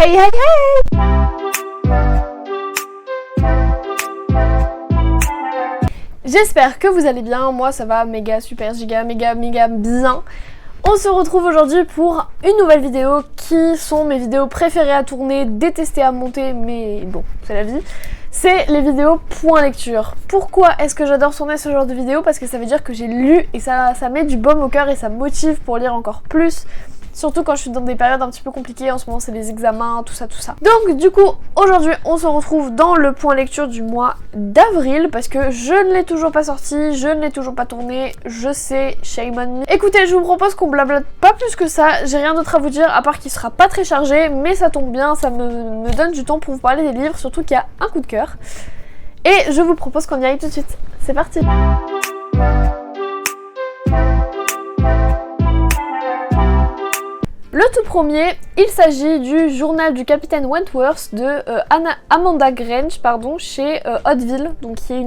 Hey hey hey! J'espère que vous allez bien, moi ça va méga super giga méga bien. On se retrouve aujourd'hui pour une nouvelle vidéo qui sont mes vidéos préférées à tourner, détestées à monter, mais bon, c'est la vie. C'est les vidéos point lecture. Pourquoi est-ce que j'adore tourner ce genre de vidéos? Parce que ça veut dire que j'ai lu et ça met du baume au cœur et ça me motive pour lire encore plus. Surtout quand je suis dans des périodes un petit peu compliquées, en ce moment c'est les examens, tout ça. Donc du coup, aujourd'hui on se retrouve dans le point lecture du mois d'avril, parce que je ne l'ai toujours pas sorti, je ne l'ai toujours pas tourné, je sais, shame on me. Écoutez, je vous propose qu'on blablate pas plus que ça, j'ai rien d'autre à vous dire, à part qu'il sera pas très chargé, mais ça tombe bien, ça me donne du temps pour vous parler des livres, surtout qu'il y a un coup de cœur. Et je vous propose qu'on y aille tout de suite, c'est parti! Le tout premier, il s'agit du journal du capitaine Wentworth de Amanda Grange, chez Hauteville, donc qui est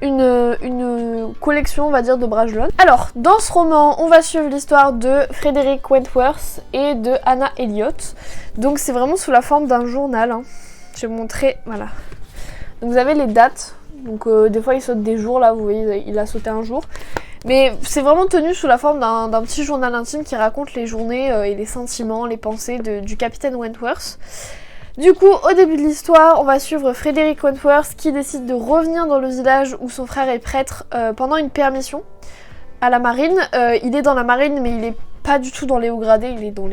une collection, on va dire, de Bragelonne. Alors, dans ce roman, on va suivre l'histoire de Frederick Wentworth et de Anna Elliot. Donc c'est vraiment sous la forme d'un journal, hein. Je vais vous montrer, voilà. Donc vous avez les dates, donc des fois il saute des jours, là vous voyez, il a sauté un jour. Mais c'est vraiment tenu sous la forme d'un petit journal intime qui raconte les journées et les sentiments, les pensées du capitaine Wentworth. Du coup, au début de l'histoire, on va suivre Frederick Wentworth qui décide de revenir dans le village où son frère est prêtre pendant une permission à la marine. Il est dans la marine, mais il est pas du tout dans les hauts gradés, il est dans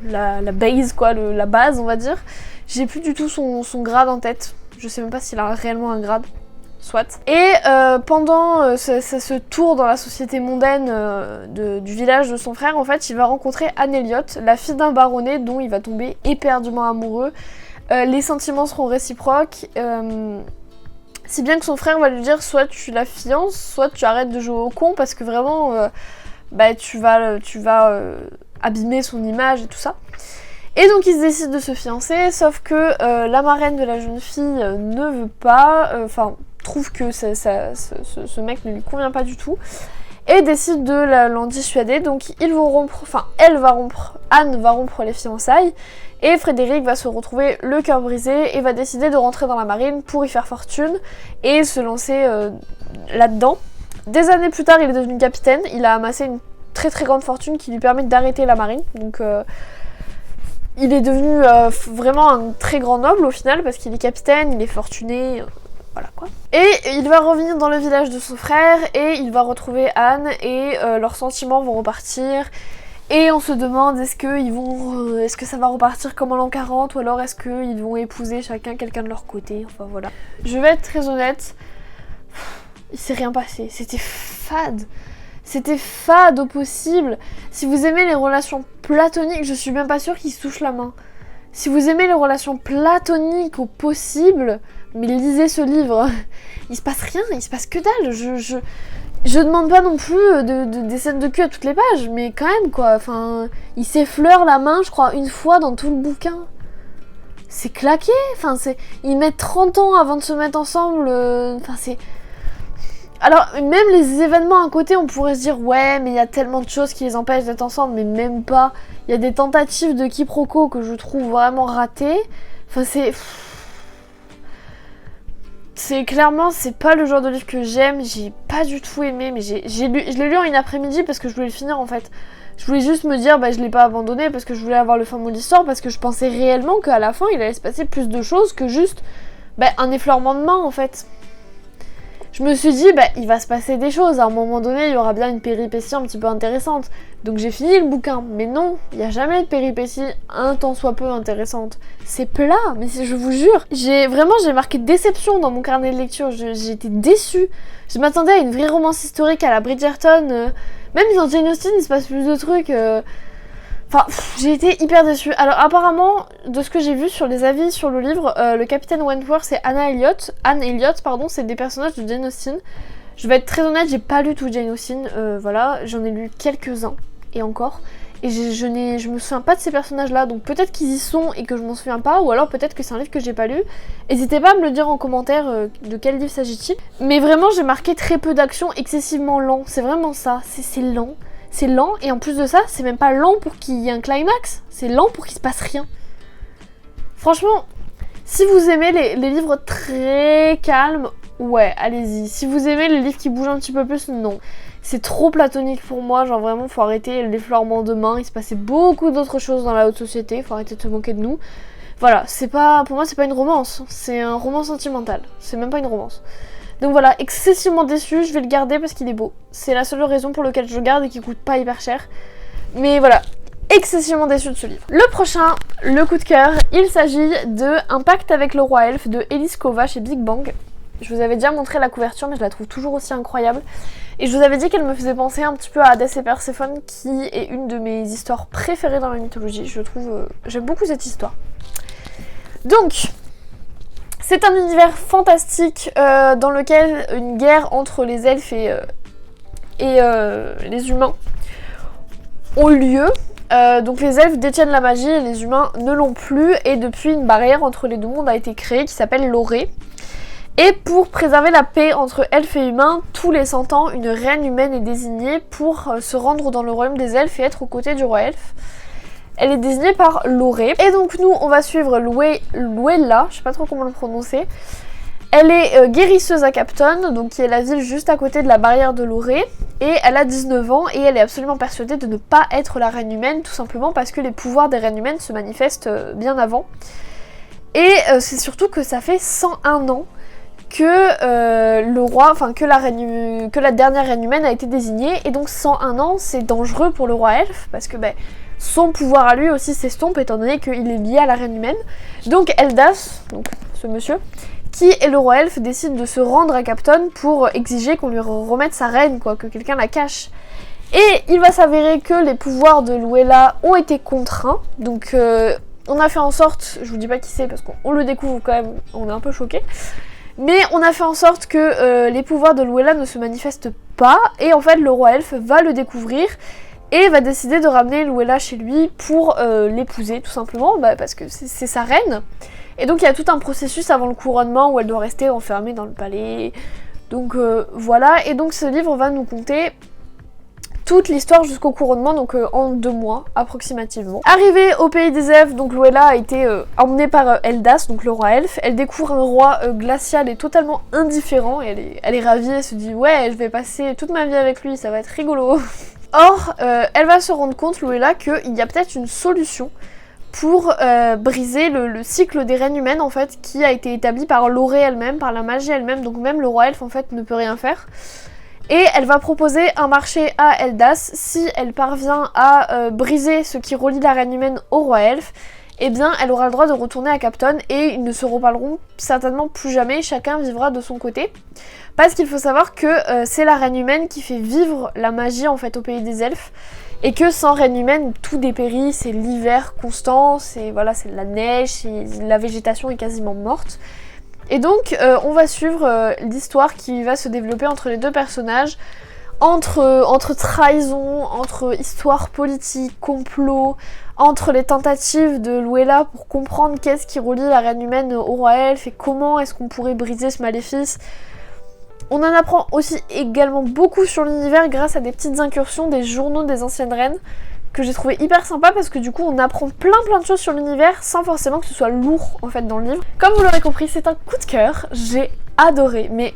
la base, quoi, la base, on va dire. J'ai plus du tout son grade en tête, je sais même pas s'il a réellement un grade. Soit. Et pendant ce tour dans la société mondaine du village de son frère, en fait, il va rencontrer Anne Elliot, la fille d'un baronnet dont il va tomber éperdument amoureux. Les sentiments seront réciproques, si bien que son frère va lui dire soit tu la fiances, soit tu arrêtes de jouer au con parce que vraiment, tu vas abîmer son image et tout ça. Et donc ils décident de se fiancer, sauf que la marraine de la jeune fille ne veut pas, trouve que ce mec ne lui convient pas du tout et décide de l'en dissuader. Donc ils vont rompre, Anne va rompre les fiançailles et Frédéric va se retrouver le cœur brisé et va décider de rentrer dans la marine pour y faire fortune et se lancer là-dedans. Des années plus tard, il est devenu capitaine, il a amassé une très très grande fortune qui lui permet d'arrêter la marine. Donc il est devenu vraiment un très grand noble au final parce qu'il est capitaine, il est fortuné. Voilà quoi. Et il va revenir dans le village de son frère et il va retrouver Anne et leurs sentiments vont repartir. Et on se demande est-ce que ça va repartir comme en l'an 40 ou alors est-ce qu'ils vont épouser chacun quelqu'un de leur côté. Enfin voilà. Je vais être très honnête, il s'est rien passé. C'était fade. C'était fade au possible. Si vous aimez les relations platoniques, je suis même pas sûre qu'ils se touchent la main. Si vous aimez les relations platoniques au possible, mais lisez ce livre. Il se passe rien, il se passe que dalle. Je demande pas non plus des scènes de cul à toutes les pages, mais quand même quoi. Enfin, il s'effleure la main, je crois, une fois dans tout le bouquin. C'est claqué. Enfin, ils mettent 30 ans avant de se mettre ensemble. Alors, même les événements à côté, on pourrait se dire ouais, mais il y a tellement de choses qui les empêchent d'être ensemble, mais même pas. Il y a des tentatives de quiproquo que je trouve vraiment ratées. Enfin, c'est clairement, c'est pas le genre de livre que j'aime, j'ai pas du tout aimé, mais je l'ai lu en une après-midi parce que je voulais le finir en fait. Je voulais juste me dire, je l'ai pas abandonné parce que je voulais avoir le fin mot de l'histoire, parce que je pensais réellement qu'à la fin, il allait se passer plus de choses que juste un effleurement de main en fait. Je me suis dit, il va se passer des choses, à un moment donné, il y aura bien une péripétie un petit peu intéressante. Donc j'ai fini le bouquin, mais non, il n'y a jamais de péripétie un tant soit peu intéressante. C'est plat, mais je vous jure, j'ai marqué déception dans mon carnet de lecture, j'ai été déçue. Je m'attendais à une vraie romance historique à la Bridgerton, même dans Jane Austen, il se passe plus de trucs... j'ai été hyper déçue. Alors apparemment, de ce que j'ai vu sur les avis sur le livre, le capitaine Wentworth et Anne Elliot, c'est des personnages de Jane Austen. Je vais être très honnête, j'ai pas lu tout Jane Austen, voilà, j'en ai lu quelques-uns, et encore. Et je me souviens pas de ces personnages-là, donc peut-être qu'ils y sont et que je m'en souviens pas, ou alors peut-être que c'est un livre que j'ai pas lu. N'hésitez pas à me le dire en commentaire de quel livre s'agit-il. Mais vraiment, j'ai marqué très peu d'action, excessivement lent, c'est vraiment ça, c'est lent. c'est lent, et en plus de ça, c'est même pas lent pour qu'il y ait un climax, c'est lent pour qu'il se passe rien. Franchement, si vous aimez les livres très calmes, ouais, allez-y. Si vous aimez les livres qui bougent un petit peu plus, non. C'est trop platonique pour moi, genre vraiment, faut arrêter l'effleurement de main, il se passait beaucoup d'autres choses dans la haute société, faut arrêter de se moquer de nous. Voilà, pour moi, c'est pas une romance, c'est un roman sentimental, c'est même pas une romance. Donc voilà, excessivement déçue, je vais le garder parce qu'il est beau. C'est la seule raison pour laquelle je le garde et qu'il coûte pas hyper cher. Mais voilà, excessivement déçue de ce livre. Le prochain, le coup de cœur, il s'agit de Un pacte avec le roi elfe de Elise Kova chez Big Bang. Je vous avais déjà montré la couverture, mais je la trouve toujours aussi incroyable. Et je vous avais dit qu'elle me faisait penser un petit peu à Hadès et Perséphone, qui est une de mes histoires préférées dans la mythologie. Je trouve, j'aime beaucoup cette histoire. Donc, c'est un univers fantastique dans lequel une guerre entre les elfes et les humains ont lieu. Donc les elfes détiennent la magie et les humains ne l'ont plus. Et depuis, une barrière entre les deux mondes a été créée qui s'appelle l'Orée. Et pour préserver la paix entre elfes et humains, tous les 100 ans, une reine humaine est désignée pour se rendre dans le royaume des elfes et être aux côtés du roi elfe. Elle est désignée par l'Orée. Et donc nous, on va suivre Luella, je sais pas trop comment le prononcer. Elle est guérisseuse à Capton, donc qui est la ville juste à côté de la barrière de l'Orée. Et elle a 19 ans et elle est absolument persuadée de ne pas être la reine humaine, tout simplement parce que les pouvoirs des reines humaines se manifestent bien avant. Et c'est surtout que ça fait 101 ans que le roi, enfin que la dernière reine humaine a été désignée. Et donc 101 ans, c'est dangereux pour le roi elfe, parce que son pouvoir à lui aussi s'estompe étant donné qu'il est lié à la reine humaine. Donc Eldas, donc ce monsieur, qui est le roi elfe, décide de se rendre à Capton pour exiger qu'on lui remette sa reine, quoi, que quelqu'un la cache. Et il va s'avérer que les pouvoirs de Luella ont été contraints, donc on a fait en sorte, je vous dis pas qui c'est parce qu'on le découvre quand même, on est un peu choqués, mais on a fait en sorte que les pouvoirs de Luella ne se manifestent pas, et en fait le roi elfe va le découvrir, et va décider de ramener Luella chez lui pour l'épouser, tout simplement, parce que c'est sa reine. Et donc il y a tout un processus avant le couronnement où elle doit rester enfermée dans le palais. Donc voilà, et donc ce livre va nous conter toute l'histoire jusqu'au couronnement, donc en 2 mois approximativement. Arrivée au pays des elfes, donc Luella a été emmenée par Eldas, donc le roi elfe. Elle découvre un roi glacial et totalement indifférent, et elle est ravie, elle se dit ouais, je vais passer toute ma vie avec lui, ça va être rigolo. Or, elle va se rendre compte, Luella, qu'il y a peut-être une solution pour briser le cycle des reines humaines, en fait, qui a été établi par l'Orée elle-même, par la magie elle-même, donc même le roi elfe, en fait, ne peut rien faire. Et elle va proposer un marché à Eldas. Si elle parvient à briser ce qui relie la reine humaine au roi elfe, eh bien, elle aura le droit de retourner à Capton et ils ne se reparleront certainement plus jamais, chacun vivra de son côté. Parce qu'il faut savoir que c'est la reine humaine qui fait vivre la magie, en fait, au pays des elfes. Et que sans reine humaine, tout dépérit, c'est l'hiver constant, c'est la neige, la végétation est quasiment morte. Et donc on va suivre l'histoire qui va se développer entre les deux personnages, entre trahison, entre histoire politique, complot, entre les tentatives de Luella pour comprendre qu'est-ce qui relie la reine humaine au roi elfe et comment est-ce qu'on pourrait briser ce maléfice. On en apprend aussi également beaucoup sur l'univers grâce à des petites incursions des journaux des anciennes reines que j'ai trouvé hyper sympa parce que du coup on apprend plein de choses sur l'univers sans forcément que ce soit lourd en fait dans le livre. Comme vous l'aurez compris, c'est un coup de cœur, j'ai adoré, mais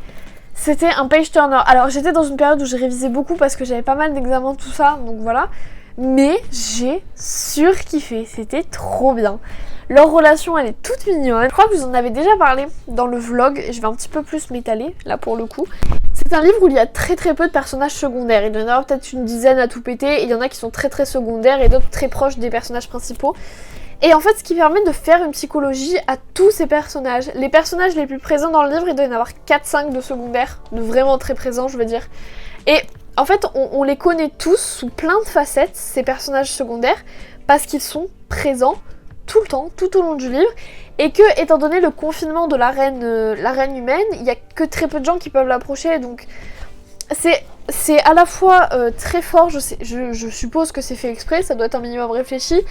c'était un page turner. Alors j'étais dans une période où j'ai révisé beaucoup parce que j'avais pas mal d'examens, tout ça, donc voilà. Mais j'ai surkiffé, c'était trop bien. Leur relation, elle est toute mignonne. Je crois que vous en avez déjà parlé dans le vlog, et je vais un petit peu plus m'étaler, là pour le coup. C'est un livre où il y a très peu de personnages secondaires. Il y en a peut-être une dizaine à tout péter, et il y en a qui sont très secondaires, et d'autres très proches des personnages principaux. Et en fait, ce qui permet de faire une psychologie à tous ces personnages. Les personnages les plus présents dans le livre, il doit y en avoir 4-5 de secondaires, de vraiment très présents, je veux dire. Et en fait, on les connaît tous sous plein de facettes, ces personnages secondaires, parce qu'ils sont présents tout le temps, tout au long du livre, et que, étant donné le confinement de la reine humaine, il n'y a que très peu de gens qui peuvent l'approcher, donc c'est à la fois très fort, je suppose que c'est fait exprès, ça doit être un minimum réfléchi,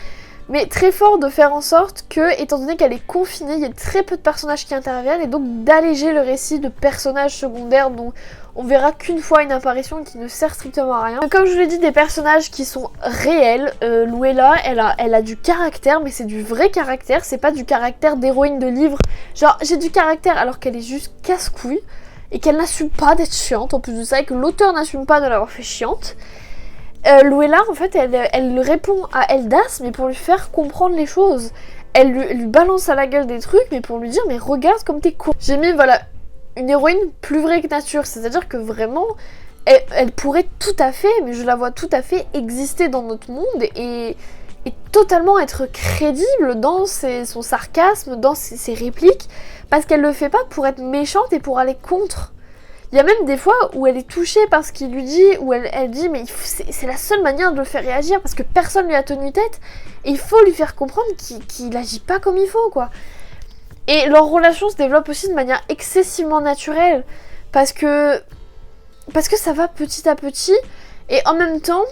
mais très fort de faire en sorte que, étant donné qu'elle est confinée, il y a très peu de personnages qui interviennent, et donc d'alléger le récit de personnages secondaires dont On verra qu'une fois une apparition qui ne sert strictement à rien. Comme je vous l'ai dit, des personnages qui sont réels. Luella, elle a du caractère, mais c'est du vrai caractère. C'est pas du caractère d'héroïne de livre. Genre, j'ai du caractère alors qu'elle est juste casse-couille. Et qu'elle n'assume pas d'être chiante en plus de ça. Et que l'auteur n'assume pas de l'avoir fait chiante. Luella, en fait, elle répond à Eldas, mais pour lui faire comprendre les choses. Elle lui balance à la gueule des trucs, mais pour lui dire, mais regarde comme t'es con. J'ai mis, voilà, une héroïne plus vraie que nature, c'est-à-dire que vraiment, elle pourrait tout à fait, mais je la vois tout à fait exister dans notre monde et totalement être crédible dans son sarcasme, dans ses répliques, parce qu'elle le fait pas pour être méchante et pour aller contre. Il y a même des fois où elle est touchée par ce qu'il lui dit, où elle dit mais c'est la seule manière de le faire réagir parce que personne lui a tenu tête et il faut lui faire comprendre qu'il agit pas comme il faut quoi. Et leur relation se développe aussi de manière excessivement naturelle parce que ça va petit à petit et en même temps,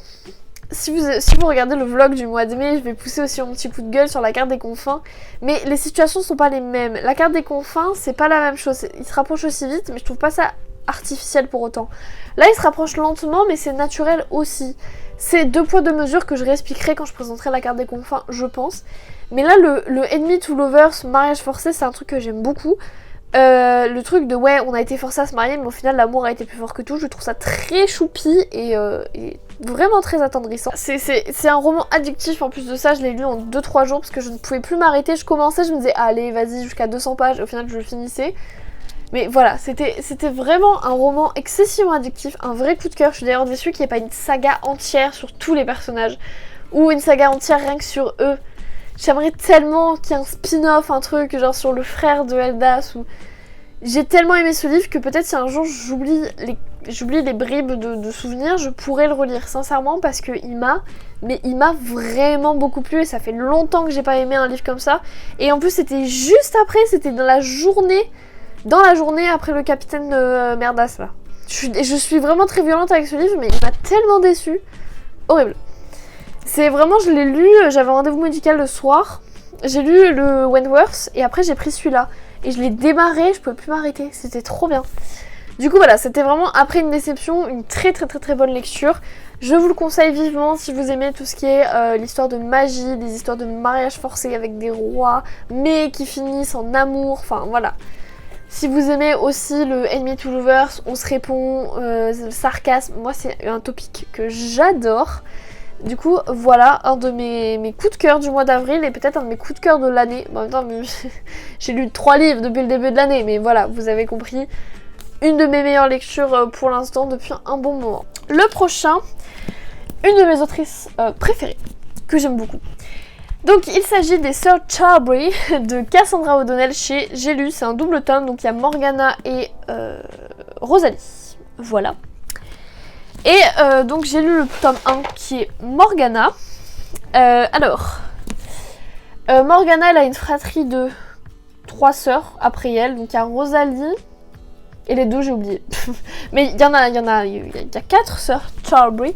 si vous regardez le vlog du mois de mai, je vais pousser aussi mon petit coup de gueule sur la carte des confins, mais les situations sont pas les mêmes. La carte des confins, c'est pas la même chose, ils se rapprochent aussi vite, mais je trouve pas ça artificiel pour autant. Là, ils se rapprochent lentement, mais c'est naturel aussi. C'est 2 poids 2 mesures que je réexpliquerai quand je présenterai la carte des confins, je pense. Mais là, le Enemy to Lovers, mariage forcé, c'est un truc que j'aime beaucoup. Le truc de ouais, on a été forcé à se marier, mais au final, l'amour a été plus fort que tout. Je trouve ça très choupi et vraiment très attendrissant. C'est un roman addictif, en plus de ça, je l'ai lu en 2-3 jours parce que je ne pouvais plus m'arrêter. Je commençais, je me disais, allez, vas-y, jusqu'à 200 pages. Au final, je le finissais. Mais voilà, c'était vraiment un roman excessivement addictif, un vrai coup de cœur. Je suis d'ailleurs déçue qu'il n'y ait pas une saga entière sur tous les personnages, ou une saga entière rien que sur eux. J'aimerais tellement qu'il y ait un spin-off, un truc genre sur le frère de Eldas. Ou... J'ai tellement aimé ce livre que peut-être si un jour j'oublie les bribes de souvenirs, je pourrais le relire sincèrement parce que il m'a vraiment beaucoup plu et ça fait longtemps que j'ai pas aimé un livre comme ça. Et en plus c'était juste après, c'était dans la journée après le capitaine Merdas là. Je suis vraiment très violente avec ce livre, mais il m'a tellement déçue. Horrible. C'est vraiment, je l'ai lu, j'avais un rendez-vous médical le soir. J'ai lu le Wentworth et après j'ai pris celui-là. Et je l'ai démarré, je pouvais plus m'arrêter. C'était trop bien. Du coup voilà, c'était vraiment, après une déception, une très très très très bonne lecture. Je vous le conseille vivement si vous aimez tout ce qui est l'histoire de magie, des histoires de mariage forcé avec des rois, mais qui finissent en amour, enfin voilà. Si vous aimez aussi le Enemy to Lovers, on se répond, le sarcasme, moi c'est un topic que j'adore. Du coup, voilà un de mes coups de cœur du mois d'avril et peut-être un de mes coups de cœur de l'année. En même temps, j'ai lu 3 livres depuis le début de l'année, mais voilà, vous avez compris. Une de mes meilleures lectures pour l'instant depuis un bon moment. Le prochain, une de mes autrices préférées, que j'aime beaucoup. Donc il s'agit des Sœurs Charberry de Cassandra O'Donnell chez J'ai lu, c'est un double tome, donc il y a Morgana et Rosalie, voilà. Et donc j'ai lu le tome 1 qui est Morgana. Morgana elle a une fratrie de 3 sœurs après elle, donc il y a Rosalie et les 2 j'ai oublié. Mais il y a 4 sœurs Charberry.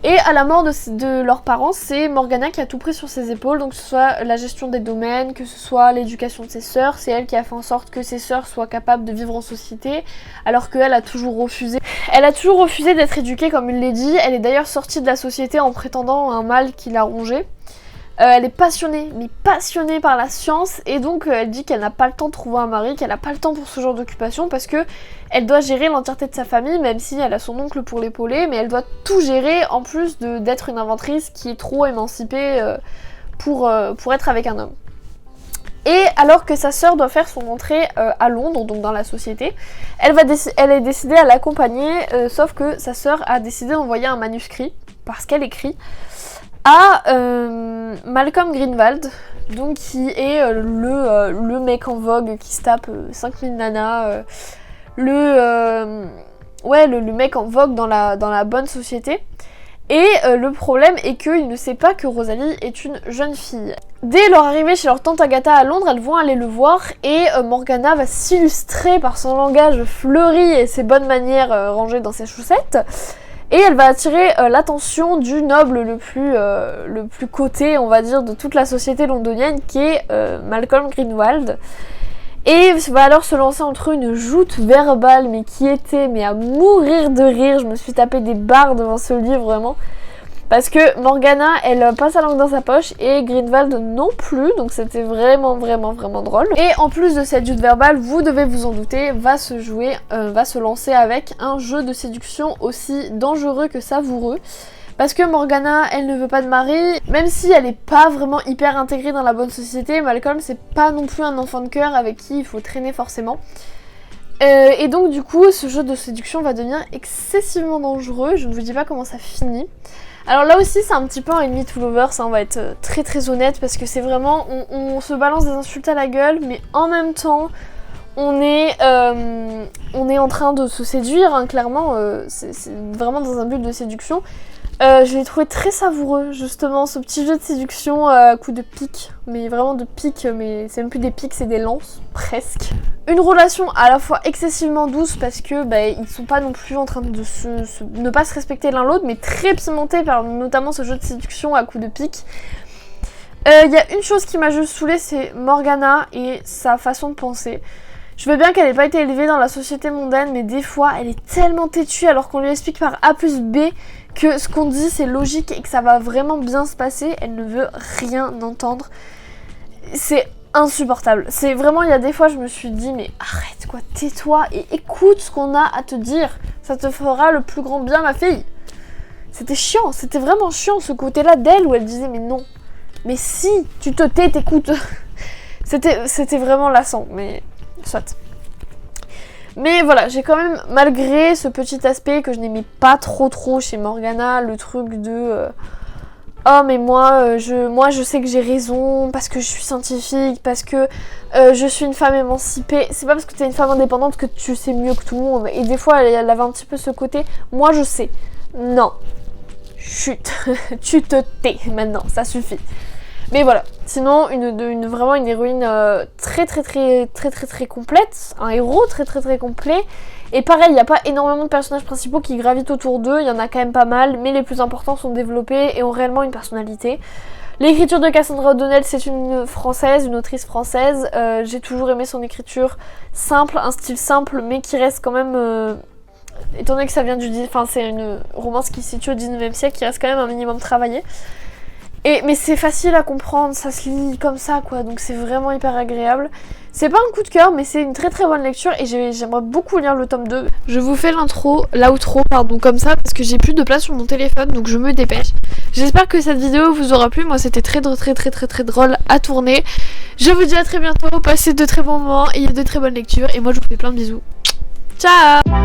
Et à la mort de leurs parents, c'est Morgana qui a tout pris sur ses épaules, donc que ce soit la gestion des domaines, que ce soit l'éducation de ses sœurs, c'est elle qui a fait en sorte que ses sœurs soient capables de vivre en société, alors qu'elle a toujours refusé. Elle a toujours refusé d'être éduquée comme une lady, elle est d'ailleurs sortie de la société en prétendant un mal qui l'a rongée. Elle est passionnée, mais passionnée par la science, et donc elle dit qu'elle n'a pas le temps de trouver un mari, qu'elle n'a pas le temps pour ce genre d'occupation, parce que elle doit gérer l'entièreté de sa famille, même si elle a son oncle pour l'épauler, mais elle doit tout gérer, en plus d'être une inventrice qui est trop émancipée pour être avec un homme. Et alors que sa sœur doit faire son entrée à Londres, donc dans la société, elle est décidée à l'accompagner, sauf que sa sœur a décidé d'envoyer un manuscrit, parce qu'elle écrit, à Malcolm Greenwald, donc qui est le mec en vogue qui se tape 5000 nanas, le mec en vogue dans la bonne société. Et le problème est qu'il ne sait pas que Rosalie est une jeune fille. Dès leur arrivée chez leur tante Agatha à Londres, elles vont aller le voir et Morgana va s'illustrer par son langage fleuri et ses bonnes manières rangées dans ses chaussettes. Et elle va attirer l'attention du noble le plus coté, on va dire, de toute la société londonienne, qui est Malcolm Greenwald. Et va alors se lancer entre eux une joute verbale, mais qui était mais à mourir de rire. Je me suis tapé des barres devant ce livre vraiment. Parce que Morgana, elle passe sa langue dans sa poche et Grindelwald non plus, donc c'était vraiment drôle. Et en plus de cette joute verbale, vous devez vous en douter, va se lancer avec un jeu de séduction aussi dangereux que savoureux. Parce que Morgana, elle ne veut pas de mari, même si elle n'est pas vraiment hyper intégrée dans la bonne société, Malcolm c'est pas non plus un enfant de cœur avec qui il faut traîner forcément. Et donc du coup, ce jeu de séduction va devenir excessivement dangereux, je ne vous dis pas comment ça finit. Alors là aussi c'est un petit peu un Enemy to Lovers, on va être très honnête, parce que c'est vraiment, on se balance des insultes à la gueule, mais en même temps, on est en train de se séduire, hein, clairement, c'est vraiment dans un but de séduction. Je l'ai trouvé très savoureux, justement, ce petit jeu de séduction à coup de pique, mais vraiment de pique, mais c'est même plus des piques, c'est des lances, presque. Une relation à la fois excessivement douce parce que ils sont pas non plus en train de ne pas se respecter l'un l'autre, mais très pimentée par notamment ce jeu de séduction à coup de pique. Il y a une chose qui m'a juste saoulée, c'est Morgana et sa façon de penser. Je veux bien qu'elle n'ait pas été élevée dans la société mondaine, mais des fois elle est tellement têtue alors qu'on lui explique par A plus B que ce qu'on dit c'est logique et que ça va vraiment bien se passer, elle ne veut rien entendre. C'est insupportable. C'est vraiment, il y a des fois je me suis dit mais arrête quoi, tais-toi et écoute ce qu'on a à te dire. Ça te fera le plus grand bien ma fille. C'était chiant, c'était vraiment chiant ce côté-là d'elle où elle disait mais non. Mais si, tu te tais, t'écoutes. C'était vraiment lassant, mais soit. Mais voilà, j'ai quand même, malgré ce petit aspect que je n'aimais pas trop chez Morgana, le truc de oh mais moi je sais que j'ai raison parce que je suis scientifique, parce que je suis une femme émancipée. C'est pas parce que t'es une femme indépendante que tu sais mieux que tout le monde. Et des fois elle avait un petit peu ce côté, moi je sais. Non, chut, tu te tais maintenant, ça suffit. Mais voilà, sinon vraiment une héroïne très complète, un héros très complet. Et pareil, il n'y a pas énormément de personnages principaux qui gravitent autour d'eux, il y en a quand même pas mal, mais les plus importants sont développés et ont réellement une personnalité. L'écriture de Cassandra O'Donnell, c'est une française, une autrice française. J'ai toujours aimé son écriture simple, un style simple, mais qui reste quand même... étant donné que ça vient c'est une romance qui se situe au 19e siècle, qui reste quand même un minimum travaillé. Mais c'est facile à comprendre, ça se lit comme ça quoi, donc c'est vraiment hyper agréable. C'est pas un coup de cœur, mais c'est une très bonne lecture et j'aimerais beaucoup lire le tome 2. Je vous fais l'outro comme ça, parce que j'ai plus de place sur mon téléphone, donc je me dépêche. J'espère que cette vidéo vous aura plu, moi c'était très drôle à tourner. Je vous dis à très bientôt, passez de très bons moments et de très bonnes lectures, et moi je vous fais plein de bisous. Ciao!